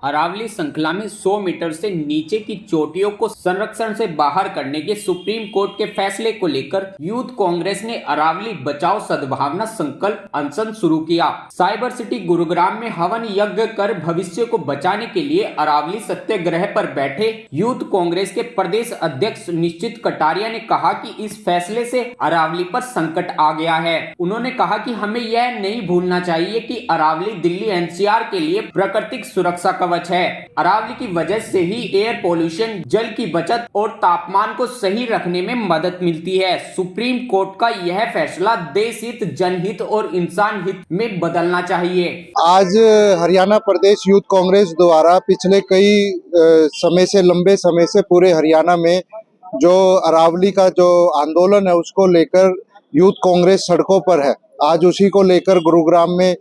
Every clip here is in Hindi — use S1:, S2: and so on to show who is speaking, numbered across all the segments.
S1: अरावली श्रृंखला में 100 मीटर से नीचे की चोटियों को संरक्षण से बाहर करने के सुप्रीम कोर्ट के फैसले को लेकर यूथ कांग्रेस ने अरावली बचाओ सद्भावना संकल्प अनशन शुरू किया। साइबर सिटी गुरुग्राम में हवन यज्ञ कर भविष्य को बचाने के लिए अरावली सत्याग्रह पर बैठे यूथ कांग्रेस के प्रदेश अध्यक्ष निश्चित कटारिया ने कहा कि इस फैसले से अरावली पर संकट आ गया है। उन्होंने कहा कि हमें यह नहीं भूलना चाहिए कि अरावली दिल्ली एनसीआर के लिए प्राकृतिक सुरक्षा कवच है। अरावली की वजह से ही एयर पोल्यूशन, जल की बचत और तापमान को सही रखने में मदद मिलती है। सुप्रीम कोर्ट का यह फैसला देश हित, जनहित और इंसान हित में बदलना चाहिए।
S2: आज हरियाणा प्रदेश यूथ कांग्रेस द्वारा पिछले कई समय से, लंबे समय से पूरे हरियाणा में जो अरावली का जो आंदोलन है उसको लेकर यूथ कांग्रेस सड़कों पर है। आज उसी को लेकर गुरुग्राम में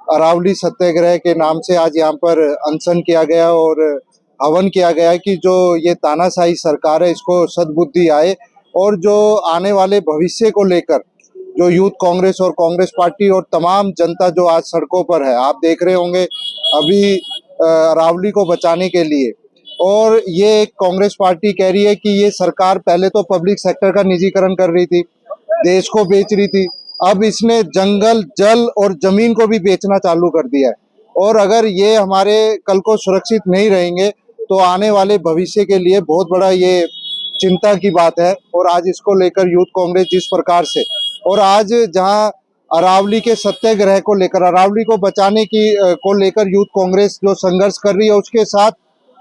S2: अरावली सत्याग्रह के नाम से आज यहाँ पर अनशन किया गया और हवन किया गया कि जो ये तानाशाही सरकार है इसको सद्बुद्धि आए और जो आने वाले भविष्य को लेकर जो यूथ कांग्रेस और कांग्रेस पार्टी और तमाम जनता जो आज सड़कों पर है, आप देख रहे होंगे अभी अरावली को बचाने के लिए। और ये कांग्रेस पार्टी कह रही है कि ये सरकार पहले तो पब्लिक सेक्टर का निजीकरण कर रही थी, देश को बेच रही थी, अब इसने जंगल, जल और जमीन को भी बेचना चालू कर दिया है। और अगर ये हमारे कल को सुरक्षित नहीं रहेंगे तो आने वाले भविष्य के लिए बहुत बड़ा ये चिंता की बात है। और आज इसको लेकर यूथ कांग्रेस जिस प्रकार से, और आज जहां अरावली के सत्याग्रह को लेकर, अरावली को बचाने की को लेकर यूथ कांग्रेस जो संघर्ष कर रही है, उसके साथ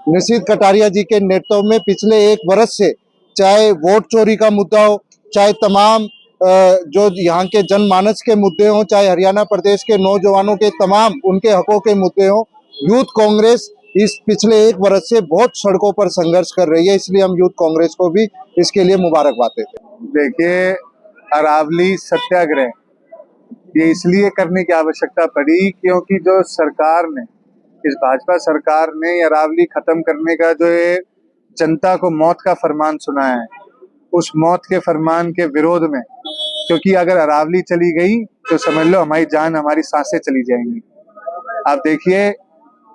S2: निश्चित कटारिया जी के नेतृत्व में पिछले 1 वर्ष से चाहे वोट चोरी का मुद्दा हो, चाहे तमाम जो यहाँ के जनमानस के मुद्दे हों, चाहे हरियाणा प्रदेश के नौजवानों के तमाम उनके हकों के मुद्दे हों, यूथ कांग्रेस इस पिछले 1 वर्ष से बहुत सड़कों पर संघर्ष कर रही है। इसलिए हम यूथ कांग्रेस को भी इसके लिए मुबारकबाद देते हैं।
S3: देखिए, अरावली सत्याग्रह ये इसलिए करने की आवश्यकता पड़ी क्योंकि जो सरकार ने, इस भाजपा सरकार ने अरावली खत्म करने का जो ये जनता को मौत का फरमान सुनाया है, उस मौत के फरमान के विरोध में, क्योंकि अगर अरावली चली गई तो समझ लो हमारी जान, हमारी सांसें चली जाएंगी। आप देखिए,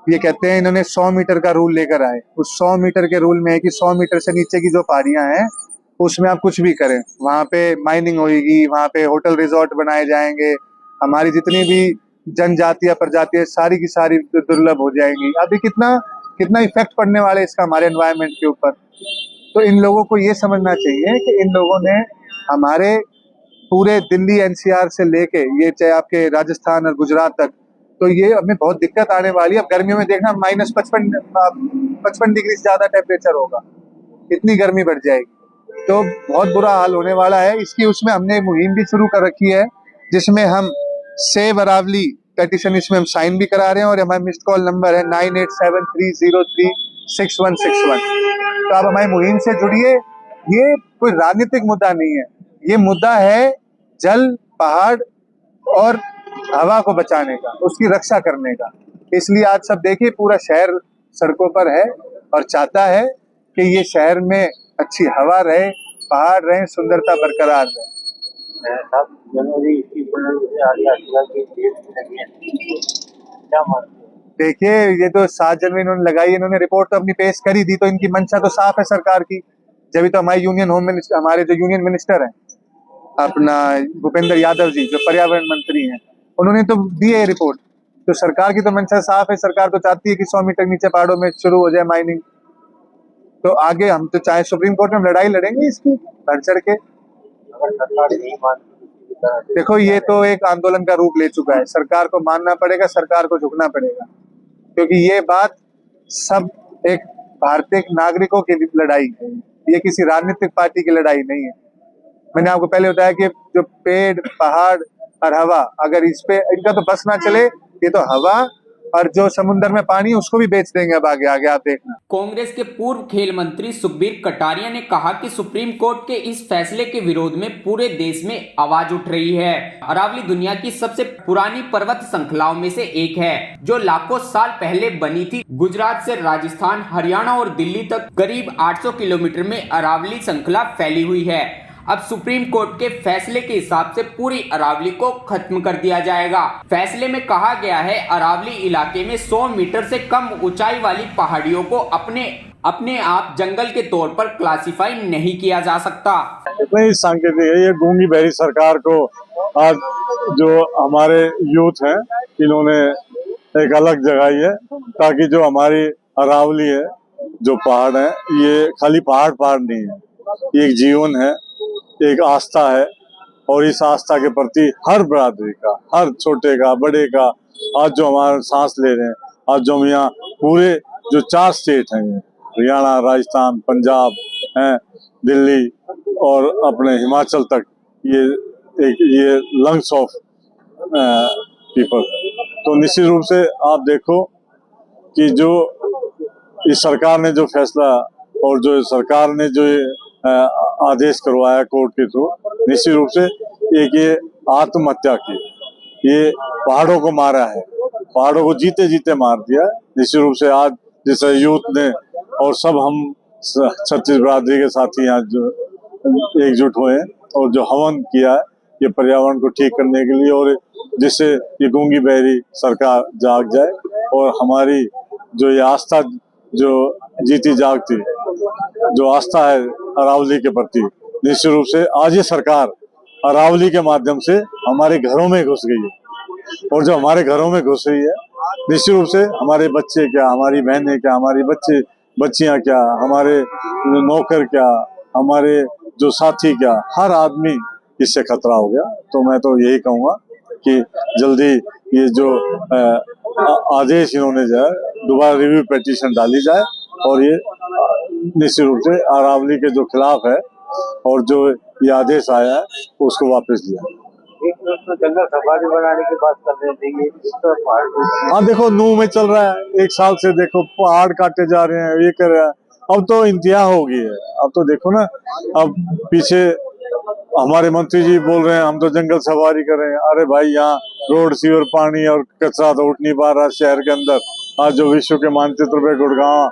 S3: ये कहते हैं इन्होंने 100 मीटर का रूल लेकर आए। उस 100 मीटर के रूल में है कि 100 मीटर से नीचे की जो पहाड़ियां हैं उसमें आप कुछ भी करें, वहां पे माइनिंग होगी, वहां पे होटल रिजॉर्ट बनाए जाएंगे, हमारी जितनी भी जनजातियां प्रजातियां सारी की सारी दुर्लभ हो जाएंगी। अभी कितना इफेक्ट पड़ने वाला है इसका हमारे एनवायरनमेंट के ऊपर। तो इन लोगों को ये समझना चाहिए कि इन लोगों ने हमारे पूरे दिल्ली एनसीआर से लेके ये चाहे आपके राजस्थान और गुजरात तक, तो ये हमें बहुत दिक्कत आने वाली है। अब गर्मियों में देखना -55 डिग्री से ज्यादा टेम्परेचर होगा, इतनी गर्मी बढ़ जाएगी, तो बहुत बुरा हाल होने वाला है। इसकी उसमें हमने मुहिम भी शुरू कर रखी है जिसमें हम सेव अरावली पेटिशन, इसमें हम साइन भी करा रहे हैं और हमारा मिस्ड कॉल नंबर है 9873036161। तो आप हमारी मुहिम से जुड़िए। ये कोई राजनीतिक मुद्दा नहीं है, ये मुद्दा है जल, पहाड़ और हवा को बचाने का, उसकी रक्षा करने का। इसलिए आज सब देखिए पूरा शहर सड़कों पर है और चाहता है कि ये शहर में अच्छी हवा रहे, पहाड़ रहे, सुंदरता बरकरार रहे। देखिए, ये तो 7 जनवरी इन्होंने लगाई, इन्होंने रिपोर्ट तो अपनी पेश करी थी, तो इनकी मंशा तो साफ है सरकार की। जब तो हमारे होम मिनिस्टर, हमारे जो यूनियन मिनिस्टर हैं अपना भूपेंद्र यादव जी, जो पर्यावरण मंत्री हैं, उन्होंने तो दी है रिपोर्ट। तो सरकार की तो मंशा साफ है, सरकार तो चाहती है कि 100 मीटर नीचे पहाड़ों में शुरू हो जाए माइनिंग। तो आगे हम तो चाहे सुप्रीम कोर्ट में लड़ाई लड़ेंगे इसकी बढ़ चढ़ के। देखो, ये तो एक आंदोलन का रूप ले चुका है, सरकार को मानना पड़ेगा, सरकार को झुकना पड़ेगा, क्योंकि ये बात सब एक भारतीय नागरिकों की लड़ाई है, ये किसी राजनीतिक पार्टी की लड़ाई नहीं है। मैंने आपको पहले बताया कि जो पेड़, पहाड़ और हवा, अगर इस पे इनका तो बस ना चले, ये तो हवा और जो समुद्र में पानी उसको भी बेच देंगे अब आगे आप देखना।
S1: कांग्रेस के पूर्व खेल मंत्री सुखबीर कटारिया ने कहा कि सुप्रीम कोर्ट के इस फैसले के विरोध में पूरे देश में आवाज उठ रही है। अरावली दुनिया की सबसे पुरानी पर्वत श्रृंखलाओं में से एक है, जो लाखों साल पहले बनी थी। गुजरात से राजस्थान, हरियाणा और दिल्ली तक करीब 800 किलोमीटर में अरावली श्रृंखला फैली हुई है। अब सुप्रीम कोर्ट के फैसले के हिसाब से पूरी अरावली को खत्म कर दिया जाएगा। फैसले में कहा गया है अरावली इलाके में 100 मीटर से कम ऊंचाई वाली पहाड़ियों को अपने आप जंगल के तौर पर क्लासिफाई नहीं किया जा सकता।
S4: नहीं सांकेतिक है, ये गूंगी बहरी सरकार को आज जो हमारे यूथ हैं इन्होंने एक अलग जगाई है, ताकि जो हमारी अरावली है, जो पहाड़ है, ये खाली पहाड़ नहीं है, ये एक जीवन है, एक आस्था है। और इस आस्था के प्रति हर बरादरी का, हर छोटे का बड़े का, आज जो हमारा सांस ले रहे हैं, आज जो हम यहाँ पूरे जो 4 स्टेट हैं, हरियाणा, राजस्थान, पंजाब हैं, दिल्ली और अपने हिमाचल तक, ये लंग्स ऑफ पीपल। तो निश्चित रूप से आप देखो कि जो इस सरकार ने जो फैसला और जो सरकार ने जो आदेश करवाया कोर्ट के थ्रू, निश्चित रूप से एक ये आत्महत्या की, ये पहाड़ों को मारा है, पहाड़ों को जीते जीते मार दिया। निश्चित रूप से आज जैसे यूथ ने और सब हम छत्तीस बरादरी के साथी यहाँ जो एकजुट हुए हैं और जो हवन किया है ये पर्यावरण को ठीक करने के लिए, और जिससे ये गूंगी बहरी सरकार जाग जाए और हमारी जो ये आस्था जो जीती जागती जो आस्था है अरावली के प्रति, निश्चित रूप से आज ये सरकार अरावली के माध्यम से हमारे घरों में घुस गई है। और जो हमारे घरों में घुस रही है, निश्चित रूप से हमारे बच्चे क्या, हमारी बहनें क्या, हमारी बच्चियां क्या, हमारे नौकर क्या, हमारे जो साथी क्या, हर आदमी इससे खतरा हो गया। तो मैं तो यही कहूँगा कि जल्दी ये जो आदेश इन्होंने जो है दोबारा रिव्यू पिटीशन डाली जाए और ये निश्चित रूप से अरावली के जो खिलाफ है और जो ये आदेश आया है उसको वापस लिया।
S5: एक तो जंगल सफारी बनाने की बात कर रहे थे, ये तो पहाड़,
S4: हाँ देखो नूह में चल रहा है, 1 साल से देखो पहाड़ काटे जा रहे हैं, ये कर रहे हैं। अब तो इंतहा हो गई है। अब तो देखो ना, अब पीछे हमारे मंत्री जी बोल रहे हैं हम तो जंगल सफारी कर रहे हैं। अरे भाई यहाँ रोड, सीवर, पानी और कचरा तो उठ नहीं पा रहा शहर के अंदर। आज जो विश्व के मानचित्र पे गुड़गांव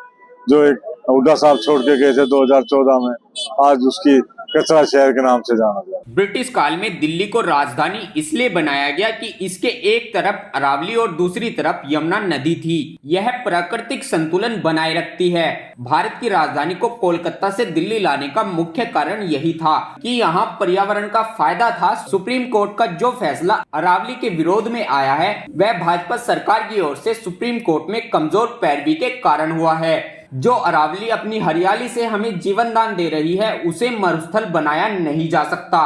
S4: जो एक हुड्डा साहब छोड़ के गए थे 2014 में, आज उसकी कचरा शहर के नाम से जाना जाए।
S1: ब्रिटिश काल में दिल्ली को राजधानी इसलिए बनाया गया कि इसके एक तरफ अरावली और दूसरी तरफ यमुना नदी थी। यह प्राकृतिक संतुलन बनाए रखती है। भारत की राजधानी को कोलकाता से दिल्ली लाने का मुख्य कारण यही था कि यहाँ पर्यावरण का फायदा था। सुप्रीम कोर्ट का जो फैसला अरावली के विरोध में आया है, वह भाजपा सरकार की ओर से सुप्रीम कोर्ट में कमजोर पैरवी के कारण हुआ है। जो अरावली अपनी हरियाली से हमें जीवन दान दे रही है, उसे मरुस्थल बनाया नहीं जा सकता।